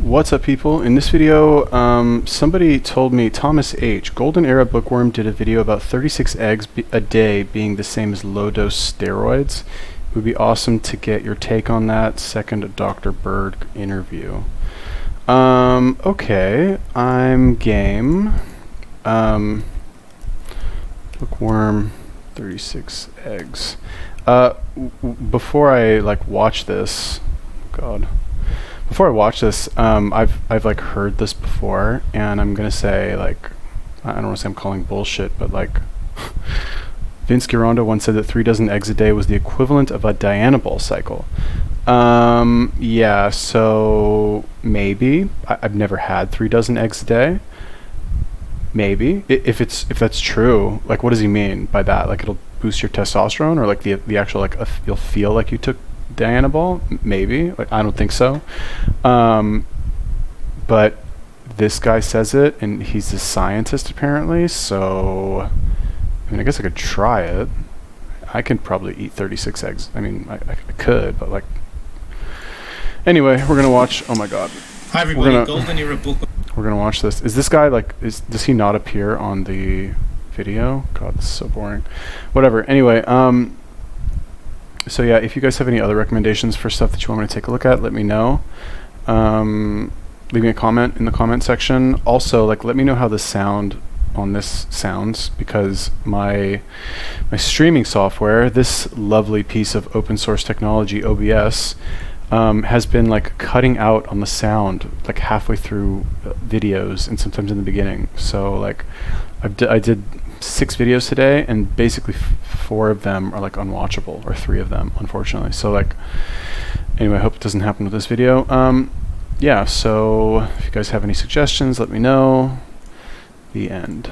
What's up, people? In this video, somebody told me, Thomas H., Golden Era Bookworm did a video about 36 eggs a day being the same as low-dose steroids. It would be awesome to get your take on that. Second Dr. Bird interview. Okay, I'm game. Bookworm, 36 eggs. Before I watch this, before I watch this, I've heard this before, and I'm gonna say I don't want to say I'm calling bullshit, but Vince Gironda once said that 3 dozen eggs a day was the equivalent of a DIANABOL cycle. Yeah, so maybe I've never had 3 dozen eggs a day. Maybe if that's true, what does he mean by that? It'll boost your testosterone, or the actual you'll feel like you took DIANABOL? Maybe. I don't think so. But this guy says it, and he's a scientist apparently, so I guess I could try it. I could probably eat 36 eggs. I could, but anyway, we're gonna watch. Oh my god. Hi everybody, Golden Era Bookworm. We're gonna watch this. Is this guy does he not appear on the video? God, this is so boring. Whatever. Anyway, so yeah, if you guys have any other recommendations for stuff that you want me to take a look at, let me know. Leave me a comment in the comment section. Also, let me know how the sound on this sounds, because my streaming software, this lovely piece of open source technology, OBS, has been cutting out on the sound halfway through videos and sometimes in the beginning. So I did 6 videos today, and basically 4 of them are unwatchable, or 3 of them, unfortunately. So anyway, I hope it doesn't happen with this video. Yeah, so if you guys have any suggestions, let me know. The end.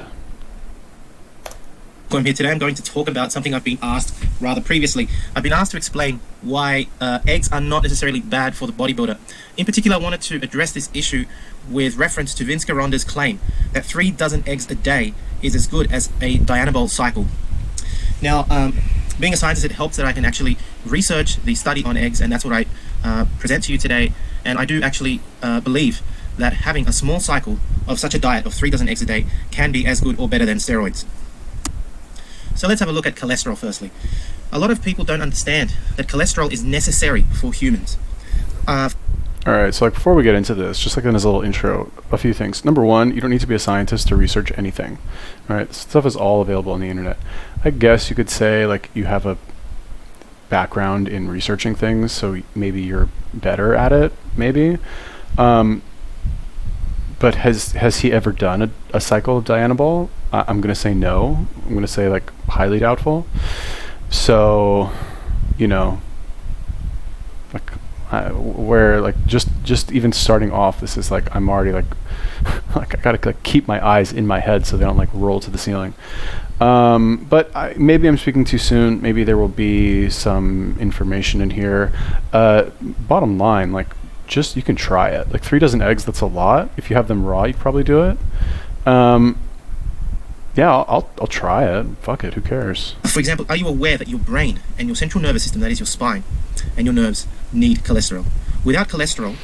Here today, I'm going to talk about something I've been asked rather previously. I've been asked to explain why eggs are not necessarily bad for the bodybuilder. In particular, I wanted to address this issue with reference to Vince Gironda's claim that 3 dozen eggs a day is as good as a DIANABOL cycle. Now, being a scientist, it helps that I can actually research the study on eggs, and that's what I present to you today. And I do actually believe that having a small cycle of such a diet of 3 dozen eggs a day can be as good or better than steroids. So let's have a look at cholesterol firstly. A lot of people don't understand that cholesterol is necessary for humans. Alright, so before we get into this, just in this little intro, a few things. Number one, you don't need to be a scientist to research anything. Alright, this stuff is all available on the internet. I guess you could say you have a background in researching things, so maybe you're better at it, maybe. But has he ever done a cycle of DIANABOL? I'm going to say no. I'm going to say highly doubtful. So, where just even starting off, this is I'm already I gotta keep my eyes in my head so they don't roll to the ceiling. But maybe I'm speaking too soon. Maybe there will be some information in here. Bottom line, you can try it. 3 dozen eggs, that's a lot. If you have them raw, you could probably do it. Yeah, I'll try it. Fuck it, who cares? For example, are you aware that your brain and your central nervous system, that is your spine, and your nerves need cholesterol? Without cholesterol,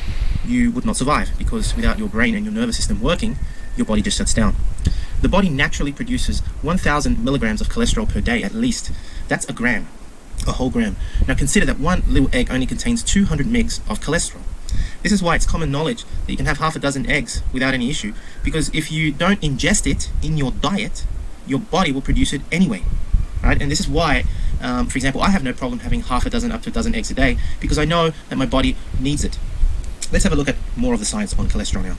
you would not survive, because without your brain and your nervous system working, your body just shuts down. The body naturally produces 1,000 milligrams of cholesterol per day at least. That's a gram, a whole gram. Now consider that one little egg only contains 200 mg of cholesterol. This is why it's common knowledge that you can have half a dozen eggs without any issue, because if you don't ingest it in your diet, your body will produce it anyway, right? And this is why, for example, I have no problem having half a dozen up to a dozen eggs a day, because I know that my body needs it. Let's have a look at more of the science on cholesterol now.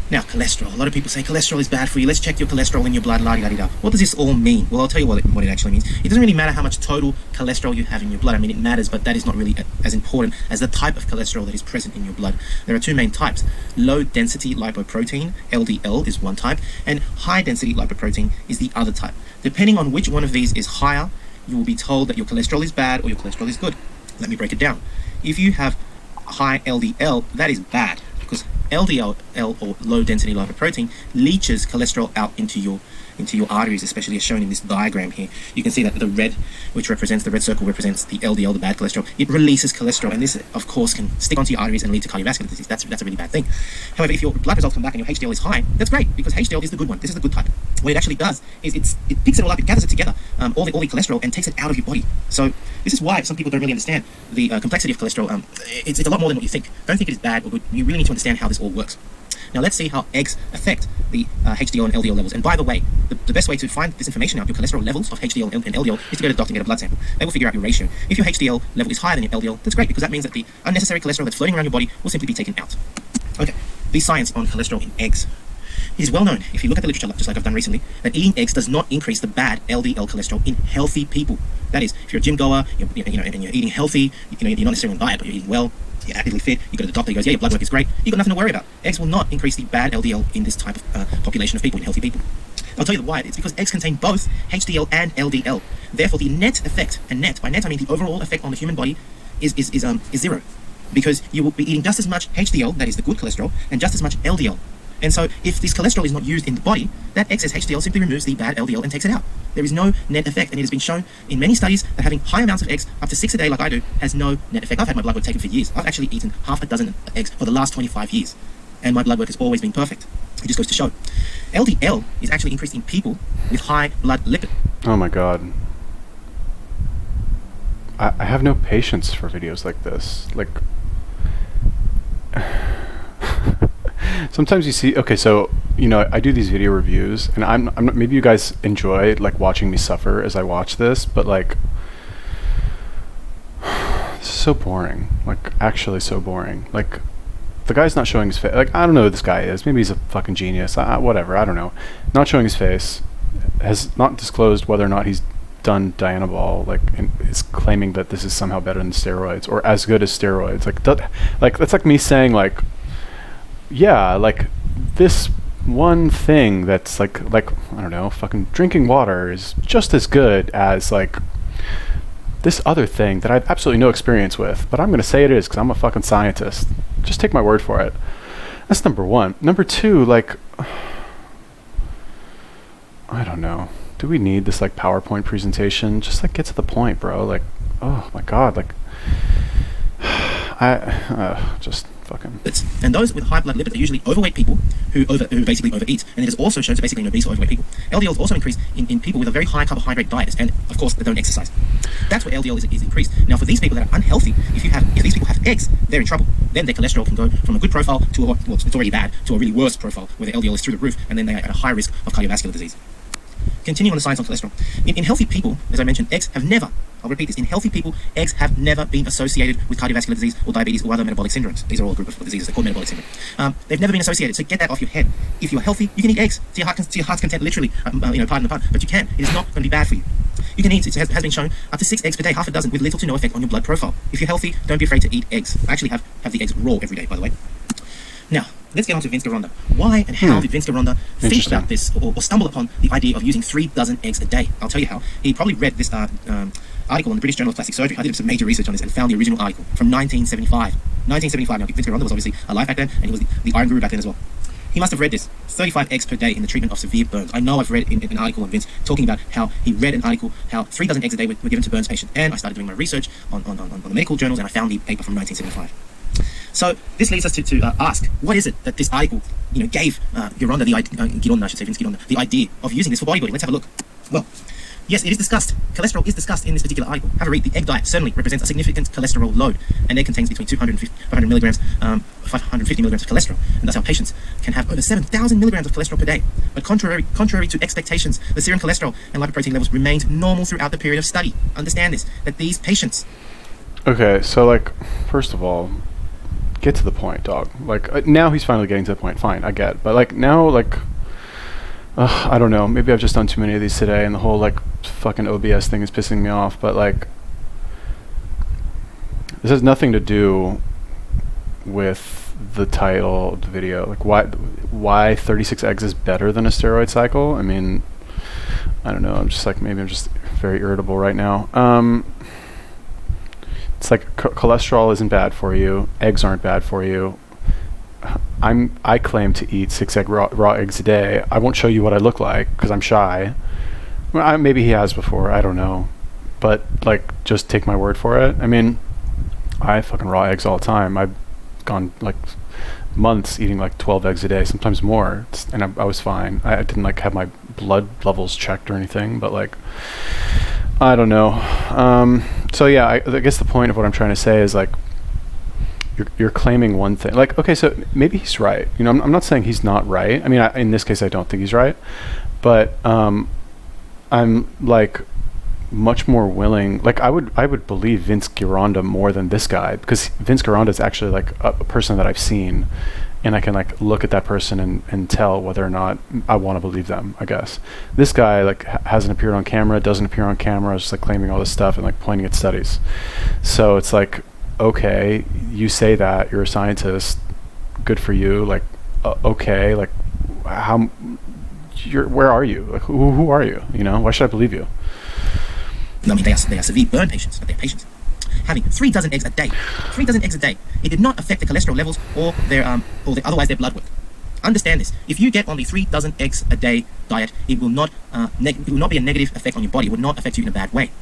Now, cholesterol. A lot of people say cholesterol is bad for you. Let's check your cholesterol in your blood, la-di-da-di-da. What does this all mean? Well, I'll tell you what it actually means. It doesn't really matter how much total cholesterol you have in your blood. It matters, but that is not really as important as the type of cholesterol that is present in your blood. There are 2 main types. Low-density lipoprotein, LDL, is one type, and high-density lipoprotein is the other type. Depending on which one of these is higher, you will be told that your cholesterol is bad or your cholesterol is good. Let me break it down. If you have high LDL, that is bad, because LDL LDL or low density lipoprotein leaches cholesterol out into your arteries, especially as shown in this diagram here. You can see that the red, which represents the red circle, represents the LDL, the bad cholesterol. It releases cholesterol, and this, of course, can stick onto your arteries and lead to cardiovascular disease. That's a really bad thing. However, if your blood results come back and your HDL is high, that's great, because HDL is the good one. This is the good type. What it actually does is it picks it all up, it gathers it together, all the cholesterol, and takes it out of your body. So this is why some people don't really understand the complexity of cholesterol. It's a lot more than what you think. Don't think it is bad or good. You really need to understand how this all works. Now let's see how eggs affect the HDL and LDL levels. And by the way, the best way to find this information out, your cholesterol levels of HDL and LDL, is to go to the doctor and get a blood sample. They will figure out your ratio. If your HDL level is higher than your LDL, that's great, because that means that the unnecessary cholesterol that's floating around your body will simply be taken out. Okay, the science on cholesterol in eggs. It is well known, if you look at the literature, just like I've done recently, that eating eggs does not increase the bad LDL cholesterol in healthy people. That is, if you're a gym goer, and you're eating healthy, you're not necessarily on diet, but you're eating well, you're actively fit, you go to the doctor, he goes, yeah, your blood work is great, you've got nothing to worry about. Eggs will not increase the bad LDL in this type of population of people, in healthy people. I'll tell you why. It's because eggs contain both HDL and LDL. Therefore, the net effect, and net, by net I mean the overall effect on the human body, is zero. Because you will be eating just as much HDL, that is the good cholesterol, and just as much LDL. And so, if this cholesterol is not used in the body, that excess HDL simply removes the bad LDL and takes it out. There is no net effect, and it has been shown in many studies that having high amounts of eggs, up to 6 a day like I do, has no net effect. I've had my blood work taken for years. I've actually eaten half a dozen eggs for the last 25 years, and my blood work has always been perfect. It just goes to show. LDL is actually increased in people with high blood lipid. Oh my god. I have no patience for videos like this. Like, sometimes you see, okay, so, I do these video reviews, and I'm not, maybe you guys enjoy, like, watching me suffer as I watch this, but, like, it's so boring. Like, actually so boring. Like, the guy's not showing his face. Like, I don't know who this guy is. Maybe he's a fucking genius. Whatever, I don't know. Not showing his face. Has not disclosed whether or not he's done DIANABOL, like, and is claiming that this is somehow better than steroids, or as good as steroids. Like, that's like me saying, like, yeah, like, this one thing that's like I don't know, fucking drinking water is just as good as, like, this other thing that I have absolutely no experience with, but I'm gonna say it is because I'm a fucking scientist. Just take my word for it. That's number one. Number two, like, I don't know. Do we need this, like, PowerPoint presentation? Just, like, get to the point, bro. Like, oh my god, like, just fucking. And those with high blood lipids are usually overweight people who basically overeat. And it is also shown to basically in obese or overweight people. LDL is also increased in people with a very high carbohydrate diet, and of course they don't exercise. That's where LDL is increased. Now, for these people that are unhealthy, if these people have eggs, they're in trouble. Then their cholesterol can go from a good profile to it's already bad, to a really worse profile where the LDL is through the roof, and then they are at a high risk of cardiovascular disease. Continuing on the science on cholesterol. In healthy people, as I mentioned, eggs have never, I'll repeat this, in healthy people, eggs have never been associated with cardiovascular disease or diabetes or other metabolic syndromes. These are all a group of diseases. They're called metabolic syndrome. They've never been associated, so get that off your head. If you're healthy, you can eat eggs to your heart's content, literally, pardon the pun, but you can. It is not going to be bad for you. You can eat, it has been shown, up to 6 eggs per day, half a dozen, with little to no effect on your blood profile. If you're healthy, don't be afraid to eat eggs. I actually have the eggs raw every day, by the way. Now, let's get on to Vince Gironda. Why and how did Vince Gironda think about this or stumble upon the idea of using 3 dozen eggs a day? I'll tell you how. He probably read this article in the British Journal of Plastic Surgery. I did some major research on this and found the original article from 1975. 1975. Now, Vince Gironda was obviously alive back then, and he was the iron guru back then as well. He must have read this. 35 eggs per day in the treatment of severe burns. I know I've read in an article on Vince talking about how he read an article, how 3 dozen eggs a day were given to burns patients. And I started doing my research on the medical journals, and I found the paper from 1975. So this leads us to ask, what is it that this article, gave Gironda Vince Gironda, the idea of using this for bodybuilding? Let's have a look. Well, yes, it is discussed. Cholesterol is discussed in this particular article. Have a read. The egg diet certainly represents a significant cholesterol load. An egg contains between 500 milligrams, 550 milligrams of cholesterol, and that's how patients can have over 7,000 milligrams of cholesterol per day. But contrary to expectations, the serum cholesterol and lipoprotein levels remained normal throughout the period of study. Understand this, that these patients. Okay, so, like, first of all, get to the point, dog. Like, now he's finally getting to the point. Fine, I get. But, like, now, like, I don't know. Maybe I've just done too many of these today, and the whole, like, fucking OBS thing is pissing me off. But, like, this has nothing to do with the title of the video. Like, why 36 eggs is better than a steroid cycle? I mean, I don't know. I'm just, like, maybe I'm just very irritable right now. It's like cholesterol isn't bad for you. Eggs aren't bad for you. I claim to eat 6 raw eggs a day. I won't show you what I look like because I'm shy. Well, maybe he has before. I don't know. But like, just take my word for it. I mean, I fucking raw eggs all the time. I've gone like months eating like 12 eggs a day, sometimes more, and I was fine. I didn't like have my blood levels checked or anything, but like, I don't know. So yeah, I guess the point of what I'm trying to say is like, you're claiming one thing. Like, okay, so maybe he's right. You know, I'm not saying he's not right. I mean, in this case, I don't think he's right, but I'm like much more willing. Like, I would believe Vince Gironda more than this guy, because Vince Gironda is actually like a person that I've seen, and I can like look at that person and tell whether or not I want to believe them, I guess. This guy like hasn't appeared on camera, doesn't appear on camera, is just like claiming all this stuff and like pointing at studies. So it's like, okay, you say that, you're a scientist, good for you. Like, okay, like where are you? Like, who are you? You know, why should I believe you? I mean, they are severe burn patients, but they're patients. Having 3 dozen eggs a day, 3 dozen eggs a day, it did not affect their cholesterol levels or otherwise their blood work. Understand this. If you get on the 3 dozen eggs a day diet, it will not be a negative effect on your body. It will not affect you in a bad way.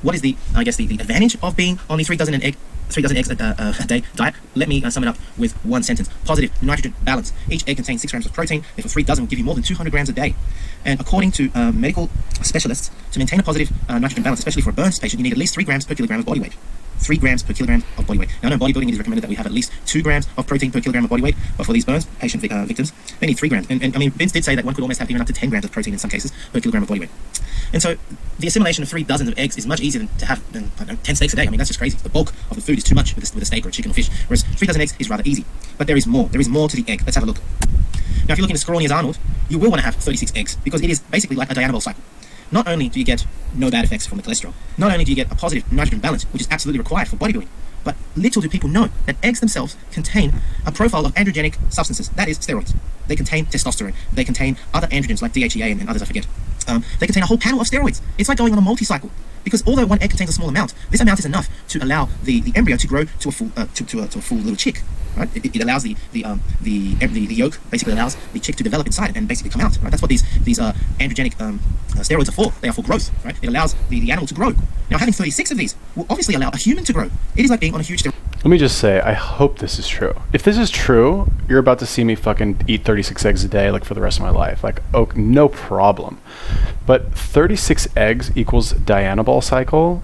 What is the advantage of being on the 3 dozen eggs a day diet? Let me sum it up with one sentence. Positive nitrogen balance. Each egg contains 6 grams of protein. Therefore, 3 dozen will give you more than 200 grams a day. And according to medical specialists, to maintain a positive nitrogen balance, especially for a burns patient, you need at least 3 grams per kilogram of body weight. 3 grams per kilogram of body weight. Now, in bodybuilding, it is recommended that we have at least 2 grams of protein per kilogram of body weight, but for these burns patient victims, they need 3 grams. And I mean, Vince did say that one could almost have even up to 10 grams of protein in some cases per kilogram of body weight. And so the assimilation of 3 dozen of eggs is much easier than to have 10 steaks a day. I mean, that's just crazy. The bulk of the food is too much with a steak or a chicken or fish, whereas 3 dozen eggs is rather easy. But there is more. There is more to the egg. Let's have a look. Now, if you're looking as scrawny as Arnold, you will want to have 36 eggs because it is basically like a DIANABOL cycle. Not only do you get no bad effects from the cholesterol, not only do you get a positive nitrogen balance, which is absolutely required for bodybuilding, but little do people know that eggs themselves contain a profile of androgenic substances, that is steroids. They contain testosterone, they contain other androgens like DHEA and others I forget. They contain a whole panel of steroids. It's like going on a multi-cycle, because although one egg contains a small amount, this amount is enough to allow the embryo to grow to a full little chick. Right? It allows the yolk, basically allows the chick to develop inside and basically come out. Right? That's what these androgenic steroids are for. They are for growth. Right? It allows the animal to grow. Now, having 36 of these will obviously allow a human to grow. It is like being on a huge steroid. Let me just say, I hope this is true. If this is true, you're about to see me fucking eat 36 eggs a day like for the rest of my life. Like, oh, no problem. But 36 eggs equals DIANABOL cycle.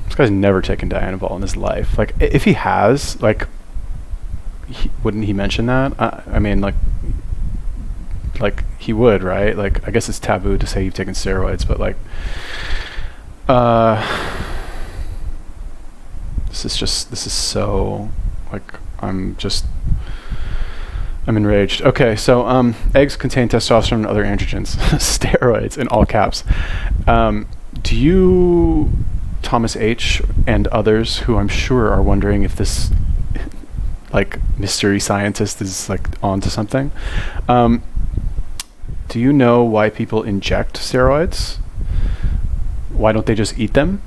This guy's never taken DIANABOL in his life. Like, if he has, like, wouldn't he mention that? I mean, like he would, right? Like, I guess it's taboo to say you've taken steroids, but like, this is so, like, I'm enraged. Okay, so eggs contain testosterone and other androgens, steroids in all caps. Do you, Thomas H. and others who I'm sure are wondering if this like mystery scientist is like onto something, do you know why people inject steroids? Why don't they just eat them?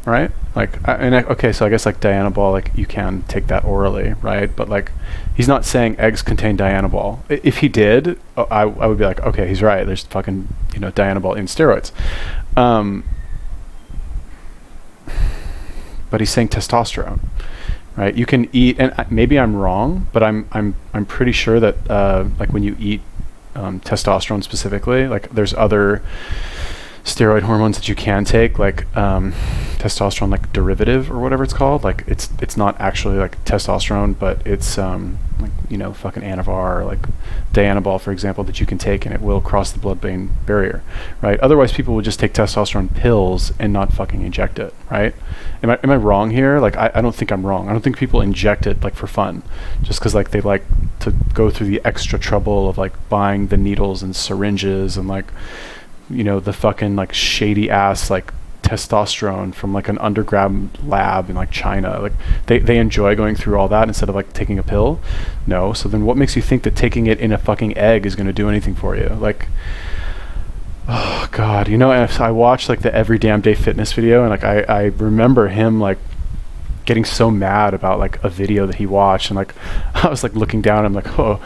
Right? Like, okay, so I guess like DIANABOL, like you can take that orally, right? But like, he's not saying eggs contain DIANABOL. If he did, I would be like, okay, he's right. There's fucking, DIANABOL in steroids. But he's saying testosterone, right? You can eat, and maybe I'm wrong, but I'm pretty sure that like when you eat testosterone specifically, like there's other steroid hormones that you can take, like testosterone like derivative or whatever it's called. Like it's not actually like testosterone, but it's like fucking Anavar or like DIANABOL, for example, that you can take and it will cross the blood-brain barrier, right? Otherwise people would just take testosterone pills and not fucking inject it, right? Am I wrong here? Like I don't think I'm wrong. I don't think people inject it like for fun, just because like they like to go through the extra trouble of like buying the needles and syringes and like the fucking like shady ass like testosterone from like an underground lab in like China. Like they enjoy going through all that instead of like taking a pill. No. So then what makes you think that taking it in a fucking egg is going to do anything for you? Like, oh God, I watched like the Every Damn Day fitness video, and like I remember him like getting so mad about like a video that he watched, and like I was like looking down, I'm like, oh,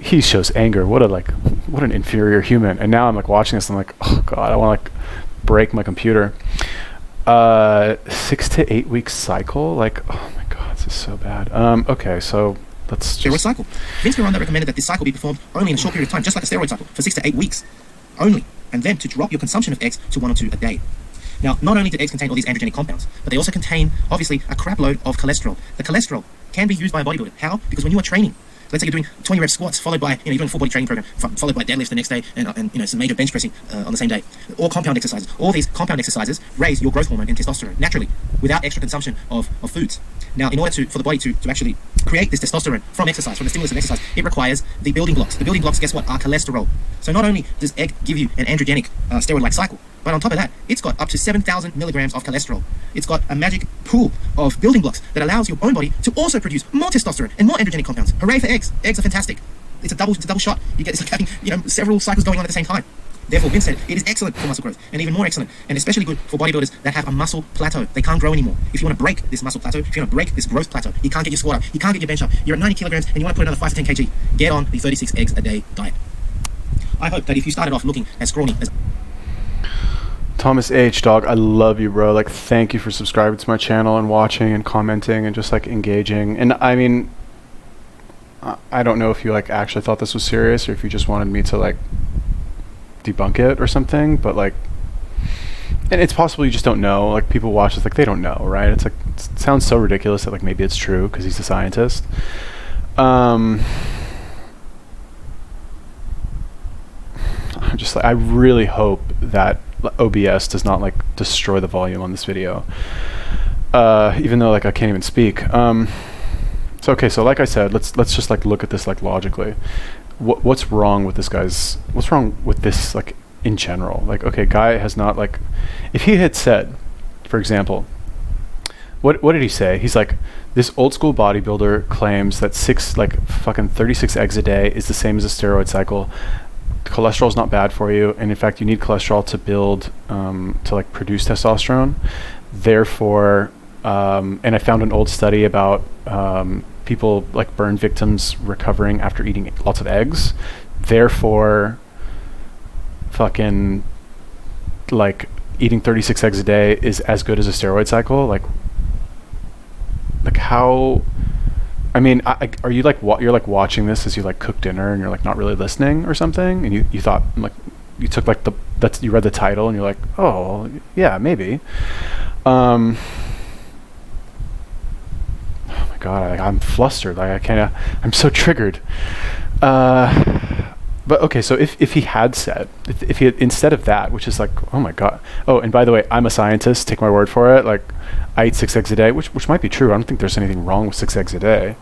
he shows anger. What an inferior human. And now I'm like watching this, and I'm like, oh god, I want to like break my computer. 6 to 8 week cycle, like, oh my god, this is so bad. Okay, so let's Steroid cycle. Vince Gironda recommended that this cycle be performed only in a short period of time, just like a steroid cycle, for 6 to 8 weeks only, and then to drop your consumption of eggs to 1 or 2 a day. Now, not only do eggs contain all these androgenic compounds, but they also contain, obviously, a crap load of cholesterol. The cholesterol can be used by a bodybuilder. How? Because when you are training, let's say you're doing 20 rep squats, followed by, you're doing a full body training program, followed by deadlifts the next day, and some major bench pressing on the same day, or compound exercises. All these compound exercises raise your growth hormone and testosterone naturally, without extra consumption of foods. Now, in order for the body to actually create this testosterone from exercise, from the stimulus of exercise, it requires the building blocks. The building blocks, guess what, are cholesterol. So not only does egg give you an androgenic steroid-like cycle, but on top of that, it's got up to 7,000 milligrams of cholesterol. It's got a magic pool of building blocks that allows your own body to also produce more testosterone and more androgenic compounds. Hooray for eggs. Eggs are fantastic. It's a double shot. It's like having, several cycles going on at the same time. Therefore, Vince said it is excellent for muscle growth, and even more excellent, and especially good for bodybuilders that have a muscle plateau. They can't grow anymore. If you want to break this muscle plateau, if you want to break this growth plateau, you can't get your squat up, you can't get your bench up, you're at 90 kilograms, and you want to put another 5 to 10 kg, get on the 36 eggs a day diet. I hope that if you started off looking as scrawny as Thomas H, dog, I love you, bro. Like, thank you for subscribing to my channel and watching and commenting and just like engaging. And I mean, I don't know if you like actually thought this was serious or if you just wanted me to like debunk it or something, but like, and it's possible you just don't know. Like, people watch this, like, they don't know, right? It's like, it sounds so ridiculous that like maybe it's true because he's a scientist. I'm just like, I really hope that OBS does not like destroy the volume on this video, even though like I can't even speak. So okay, so like I said, let's just like look at this like logically. What's wrong with what's wrong with this like in general? Like, okay, guy has not like, if he had said, for example, what did he say? He's like, this old school bodybuilder claims that 36 eggs a day is the same as a steroid cycle. Cholesterol is not bad for you, and in fact you need cholesterol to build to like produce testosterone. Therefore, and I found an old study about people like burn victims recovering after eating lots of eggs. Therefore, fucking like eating 36 eggs a day is as good as a steroid cycle. Like how? I mean, are you like you're like watching this as you like cook dinner and you're like not really listening or something, and you thought like you took like you read the title and you're like, oh yeah, maybe. Oh my god, I'm flustered. Like I'm so triggered. But okay, so if he had said, if he had, instead of that, which is like, oh my god. Oh, and by the way, I'm a scientist. Take my word for it. Like, I eat 6 eggs a day, which might be true. I don't think there's anything wrong with 6 eggs a day.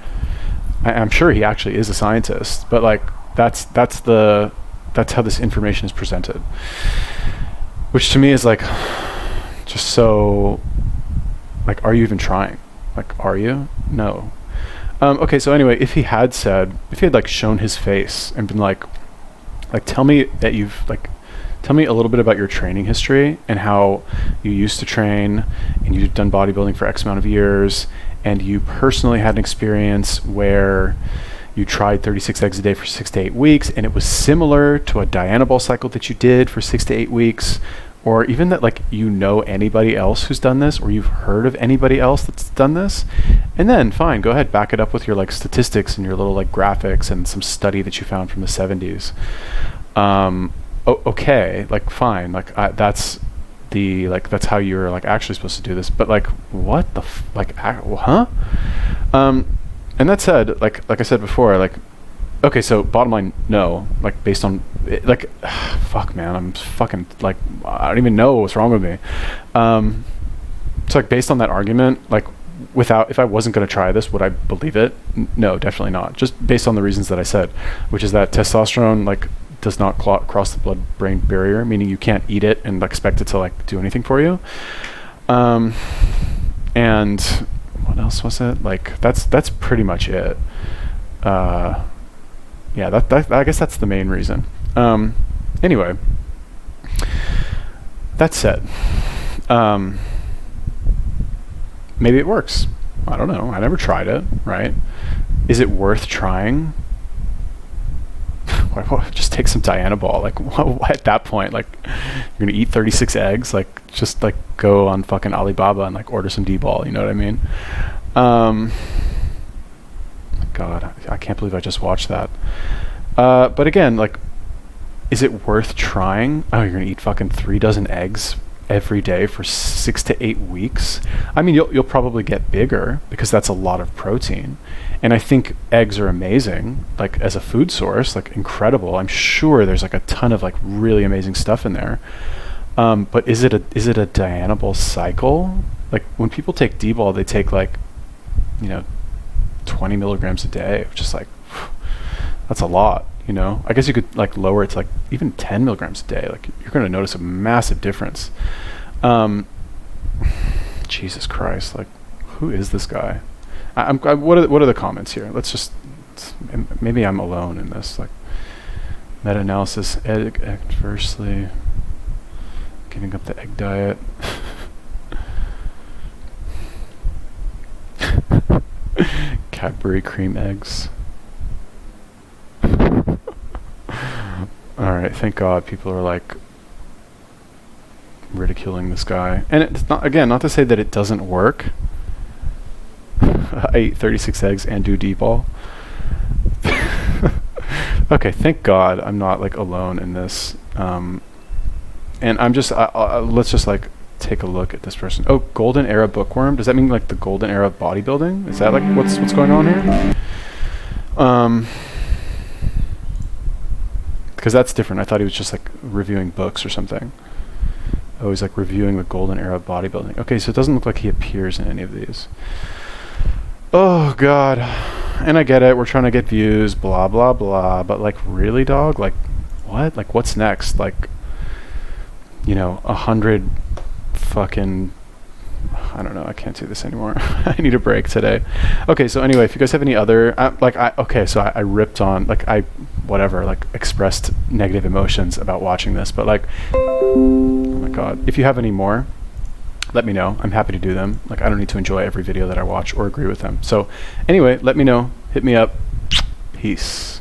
I'm sure he actually is a scientist, but like that's how this information is presented, which to me is like just so like, are you even trying? Like, are you? No. Okay, so anyway, if he had like shown his face and been like tell me a little bit about your training history and how you used to train and you've done bodybuilding for X amount of years and you personally had an experience where you tried 36 eggs a day for 6 to 8 weeks and it was similar to a DIANABOL cycle that you did for 6 to 8 weeks, or even that like anybody else who's done this, or you've heard of anybody else that's done this, and then fine, go ahead, back it up with your like statistics and your little like graphics and some study that you found from the 70s. Okay, like fine, like that's how you're like actually supposed to do this, but like what the huh? And that said, like I said before, like, okay, so bottom line, no, like based on like fuck man, I'm fucking like, I don't even know what's wrong with me. So like based on that argument, like if I wasn't going to try this, would I believe it? No, definitely not. Just based on the reasons that I said, which is that testosterone like does not cross the blood-brain barrier, meaning you can't eat it and expect it to like do anything for you. And what else was it? Like that's pretty much it. Yeah, that I guess that's the main reason. Anyway, that said, maybe it works. I don't know. I never tried it, right? Is it worth trying? Just take some DIANABOL. Like, at that point, like, you're gonna eat 36 eggs. Like, just like go on fucking Alibaba and like order some D-ball. You know what I mean? God, I can't believe I just watched that. But again, like, is it worth trying? Oh, you're gonna eat fucking 3 dozen eggs every day for 6 to 8 weeks. I mean, you'll probably get bigger because that's a lot of protein. And I think eggs are amazing, like as a food source, like incredible. I'm sure there's like a ton of like really amazing stuff in there. But is it a DIANABOL cycle? Like when people take D-ball, they take like, 20 milligrams a day, which is like, that's a lot. I guess you could like lower it to like even 10 milligrams a day. Like you're going to notice a massive difference. Jesus Christ. Like, who is this guy? What are the comments here? Maybe I'm alone in this. Like, meta-analysis, adversely giving up the egg diet. Cadbury cream eggs. Alright, thank God people are like ridiculing this guy. And it's not, again, not to say that it doesn't work. I eat 36 eggs and do D-ball. Okay, thank God I'm not like alone in this. And I'm just, let's just like take a look at this person. Oh, golden era bookworm. Does that mean like the golden era of bodybuilding? Is that like what's going on here? Because that's different. I thought he was just like reviewing books or something. Oh, he's like reviewing the golden era of bodybuilding. Okay, so it doesn't look like he appears in any of these. Oh God. And I get it, we're trying to get views, blah blah blah, but like really, dog? Like what? Like what's next? Like 100 fucking, I don't know, I can't do this anymore. I need a break today. Okay, so anyway, if you guys have any other I ripped on, like I expressed negative emotions about watching this, but like, oh my God, if you have any more, let me know. I'm happy to do them. Like, I don't need to enjoy every video that I watch or agree with them. So anyway, let me know. Hit me up. Peace.